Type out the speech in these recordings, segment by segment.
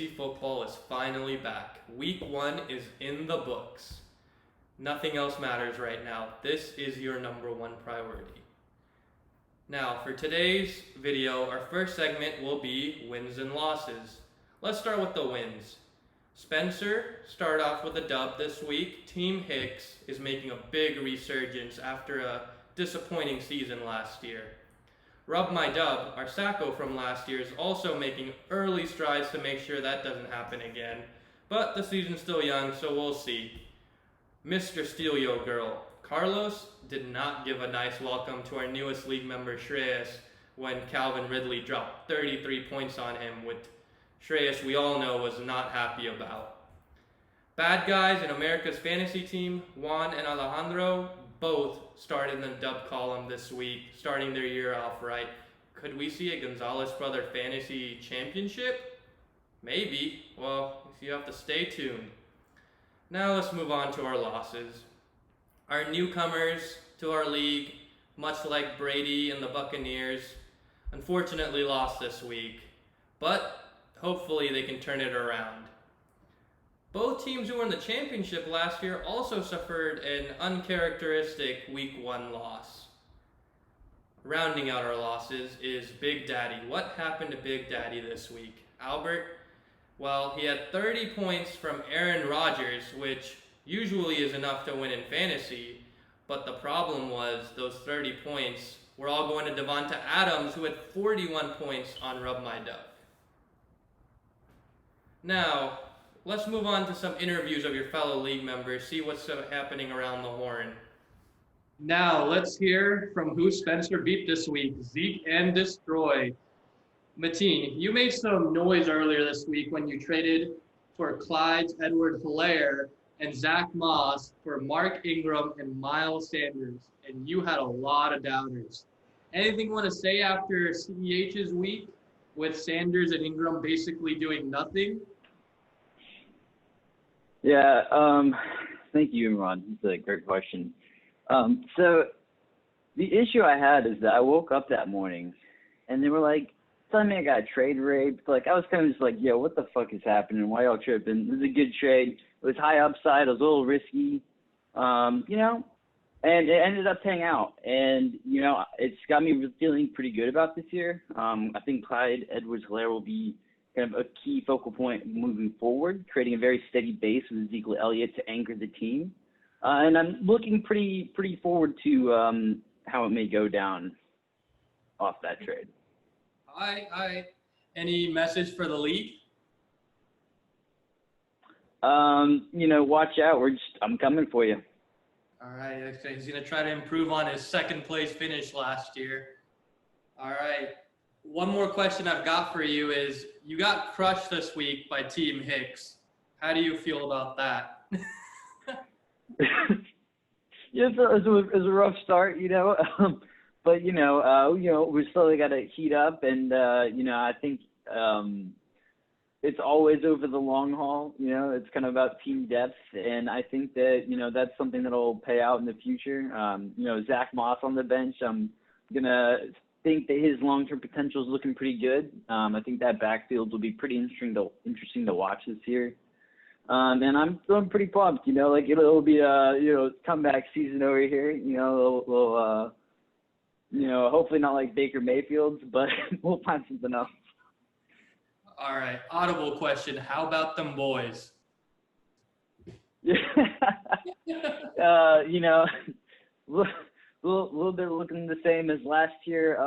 Fantasy football is finally back. Week 1 is in the books. Nothing else matters right now. This is your number one priority. Now, for today's video, our first segment will be wins and losses. Let's start with the wins. Spencer started off with a dub this week. Team Hicks is making a big resurgence after a disappointing season last year. Rub My Dub, our Sacco from last year, is also making early strides to make sure that doesn't happen again. But the season's still young, so we'll see. Mr. Steal Yo Girl, Carlos did not give a nice welcome to our newest league member, Shreyas, when Calvin Ridley dropped 33 points on him, which Shreyas, we all know, was not happy about. Bad guys in America's fantasy team, Juan and Alejandro, both started in the dub column this week, starting their year off right. Could we see a Gonzalez Brother Fantasy Championship? Maybe. Well, you have to stay tuned. Now let's move on to our losses. Our newcomers to our league, much like Brady and the Buccaneers, unfortunately lost this week, but hopefully they can turn it around. Both teams who were in the championship last year also suffered an uncharacteristic Week 1 loss. Rounding out our losses is Big Daddy. What happened to Big Daddy this week? Albert? Well, he had 30 points from Aaron Rodgers, which usually is enough to win in fantasy, but the problem was those 30 points were all going to Devonta Adams, who had 41 points on Rub My Dub. Now, let's move on to some interviews of your fellow league members, see what's happening around the horn. Now, let's hear from who Spencer beat this week, Zeke and Destroy. Mateen, you made some noise earlier this week when you traded for Clyde Edwards-Helaire and Zach Moss for Mark Ingram and Miles Sanders, and you had a lot of doubters. Anything you want to say after CEH's week with Sanders and Ingram basically doing nothing? Yeah, thank you, Imran. That's a great question. So the issue I had is that I woke up that morning and they were like, telling me I got trade raped. Like, I was kind of just like, yo, what the fuck is happening? Why y'all tripping? This is a good trade. It was high upside. It was a little risky, and it ended up paying out. And, it's got me feeling pretty good about this year. I think Clyde Edwards-Helaire will be kind of a key focal point moving forward, creating a very steady base with Ezekiel Elliott to anchor the team. And I'm looking pretty forward to how it may go down off that trade. Any message for the league? Watch out. I'm coming for you. All right. He's going to try to improve on his second place finish last year. All right. One more question I've got for you is, you got crushed this week by Team Hicks. How do you feel about that? Yeah, it was a rough start, but we slowly got to heat up, and I think it's always over the long haul. It's kind of about team depth, and I think that that's something that'll pay out in the future. Zach Moss on the bench, I'm gonna think that his long-term potential is looking pretty good. I think that backfield will be pretty interesting to watch this year. And I'm feeling pretty pumped, it'll be a, comeback season over here, hopefully not like Baker Mayfield's, but we'll find something else. All right. Audible question. How about them boys? Little bit looking the same as last year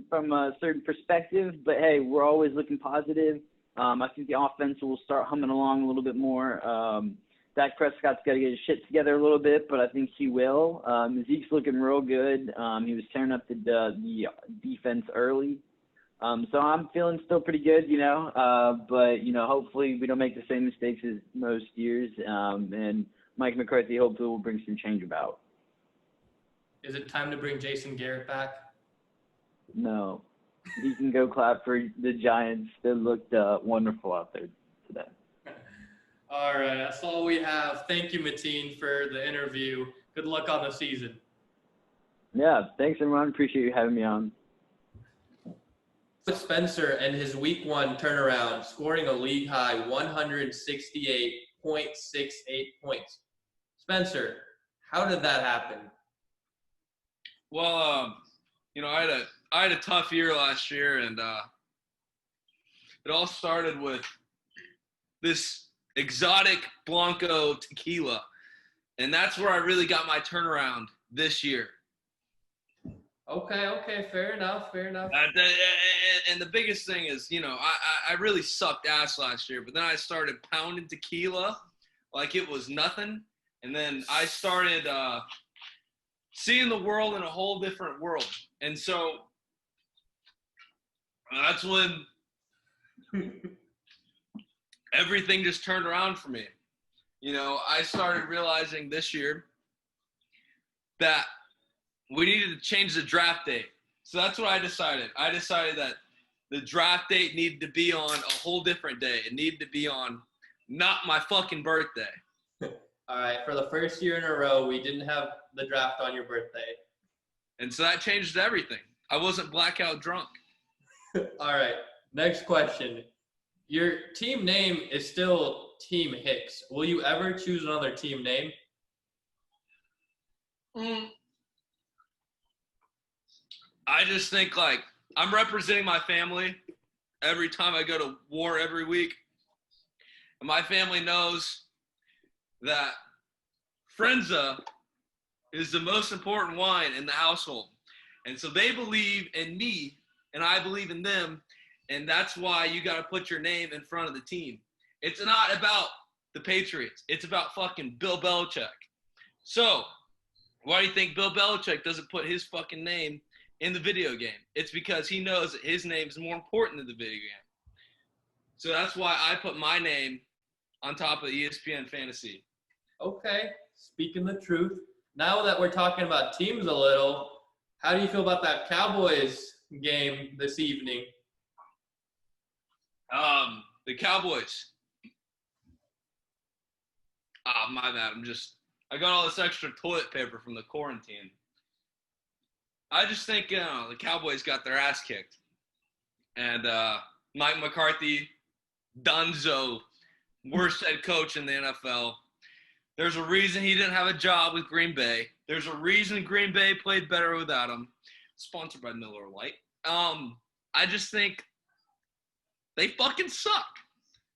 from a certain perspective, but hey, we're always looking positive. I think the offense will start humming along a little bit more. Dak Prescott's got to get his shit together a little bit, but I think he will. Zeke's looking real good. He was tearing up the defense early. So I'm feeling still pretty good, but, hopefully we don't make the same mistakes as most years. And Mike McCarthy hopefully will bring some change about. Is it time to bring Jason Garrett back? No. He can go clap for the Giants. They looked wonderful out there today. All right, that's all we have. Thank you, Mateen, for the interview. Good luck on the season. Yeah, thanks, everyone. Appreciate you having me on. With Spencer and his week 1 turnaround, scoring a league high 168.68 points. Spencer, how did that happen? Well, I had a tough year last year, and it all started with this exotic Blanco tequila, and that's where I really got my turnaround this year. Okay, fair enough. And the biggest thing is, I really sucked ass last year, but then I started pounding tequila like it was nothing, and then I started seeing the world in a whole different world, and so that's when everything just turned around for me. I started realizing this year that we needed to change the draft date. So that's what I decided. I decided that the draft date needed to be on a whole different day. It needed to be on not my fucking birthday. All right, for the first year in a row, we didn't have the draft on your birthday. And so that changed everything. I wasn't blackout drunk. All right, next question. Your team name is still Team Hicks. Will you ever choose another team name? I just think, like, I'm representing my family every time I go to war every week. And my family knows that Frenza is the most important wine in the household. And so they believe in me, and I believe in them, and that's why you got to put your name in front of the team. It's not about the Patriots. It's about fucking Bill Belichick. So why do you think Bill Belichick doesn't put his fucking name in the video game? It's because he knows that his name is more important than the video game. So that's why I put my name on top of ESPN Fantasy. Okay, speaking the truth. Now that we're talking about teams a little, how do you feel about that Cowboys game this evening? The Cowboys. My bad. I got all this extra toilet paper from the quarantine. I just think, the Cowboys got their ass kicked. And Mike McCarthy, Dunzo, worst head coach in the NFL. There's a reason he didn't have a job with Green Bay. There's a reason Green Bay played better without him. Sponsored by Miller Lite. I just think they fucking suck.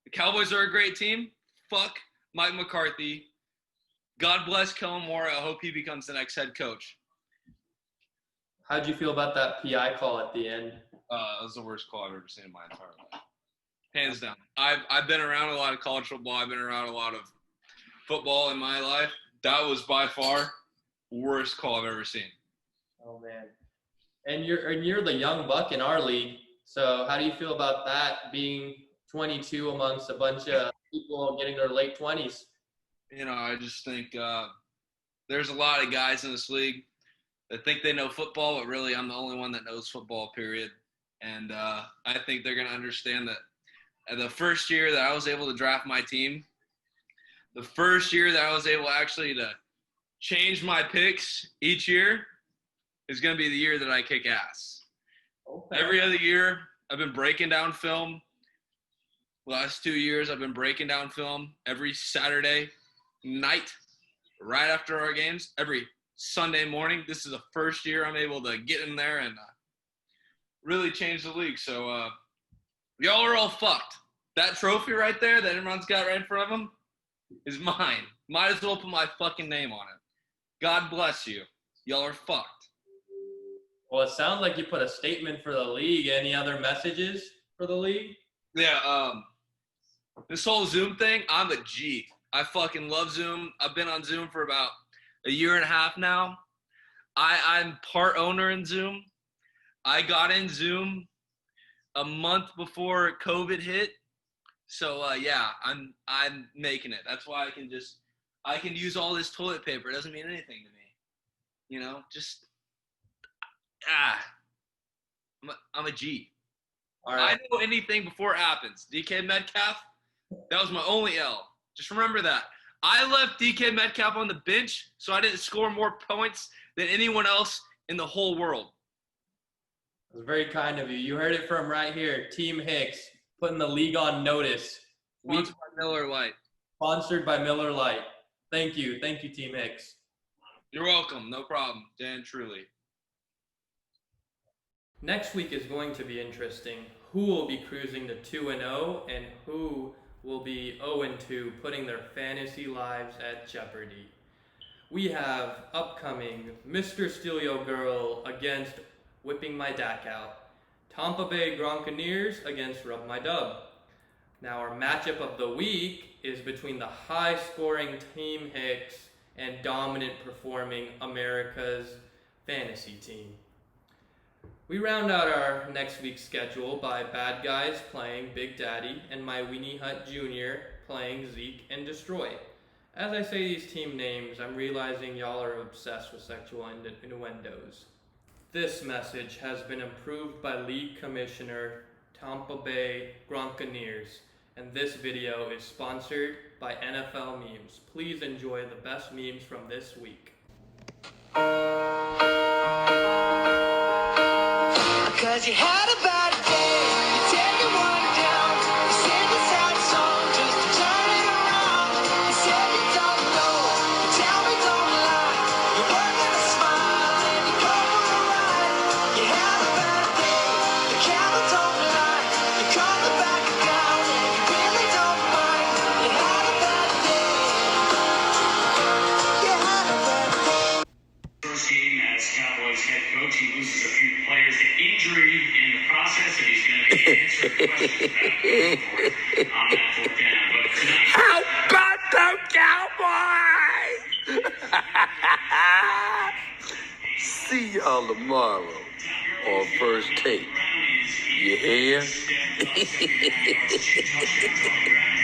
The Cowboys are a great team. Fuck Mike McCarthy. God bless Kellen Moore. I hope he becomes the next head coach. How'd you feel about that PI call at the end? That was the worst call I've ever seen in my entire life. Hands down. I've been around a lot of college football. I've been around a lot of football in my life. That was by far worst call I've ever seen. Oh man. And you're the young buck in our league. So how do you feel about that, being 22 amongst a bunch of people getting their late 20s? I just think there's a lot of guys in this league that think they know football, but really I'm the only one that knows football, period. And I think they're going to understand that the first year that I was able to draft my team, the first year that I was able actually to change my picks each year is going to be the year that I kick ass. Okay. Every other year, I've been breaking down film. Last 2 years, I've been breaking down film every Saturday night, right after our games, every Sunday morning. This is the first year I'm able to get in there and really change the league. So y'all are all fucked. That trophy right there that everyone's got right in front of them is mine. Might as well put my fucking name on it. God bless you. Y'all are fucked. Well, it sounds like you put a statement for the league. Any other messages for the league? Yeah, this whole Zoom thing, I'm a G. I fucking love Zoom. I've been on Zoom for about a year and a half now. I'm part owner in Zoom. I got in Zoom a month before COVID hit. So yeah, I'm making it. That's why I can use all this toilet paper. It doesn't mean anything to me. I'm a G. All right. I know anything before it happens. DK Metcalf, that was my only L. Just remember that. I left DK Metcalf on the bench so I didn't score more points than anyone else in the whole world. was very kind of you. You heard it from right here. Team Hicks putting the league on notice. Sponsored by Miller Lite. Sponsored by Miller Lite. Thank you, Team Hicks. You're welcome. No problem. Dan, truly. Next week is going to be interesting. Who will be cruising to 2-0 and who will be 0-2, putting their fantasy lives at jeopardy. We have upcoming Mr. Steelio Girl against Whipping My Dak Out. Tampa Bay Gronkaneers against Rub My Dub. Now our matchup of the week is between the high-scoring Team Hicks and dominant performing America's fantasy team. We round out our next week's schedule by Bad Guys playing Big Daddy and My Weenie Hut Jr. playing Zeke and Destroy. As I say these team names, I'm realizing y'all are obsessed with sexual innuendos. This message has been approved by League Commissioner Tampa Bay Gronkaneers, and this video is sponsored by NFL Memes. Please enjoy the best memes from this week. Cause you had a bad day, you take one down. You sing a sad song just to turn it around. You said you don't know, you tell me don't lie. You work at a smile and you go for a ride. You had a bad day, the camera don't lie. You're coming back down and you really don't mind. You had a bad day, you had a bad day. First game as Cowboys head coach, he loses a few players to injury in the process, and he's going to be answering questions on that fourth down. But tonight, How about the Cowboys? See y'all tomorrow on First Take. You hear?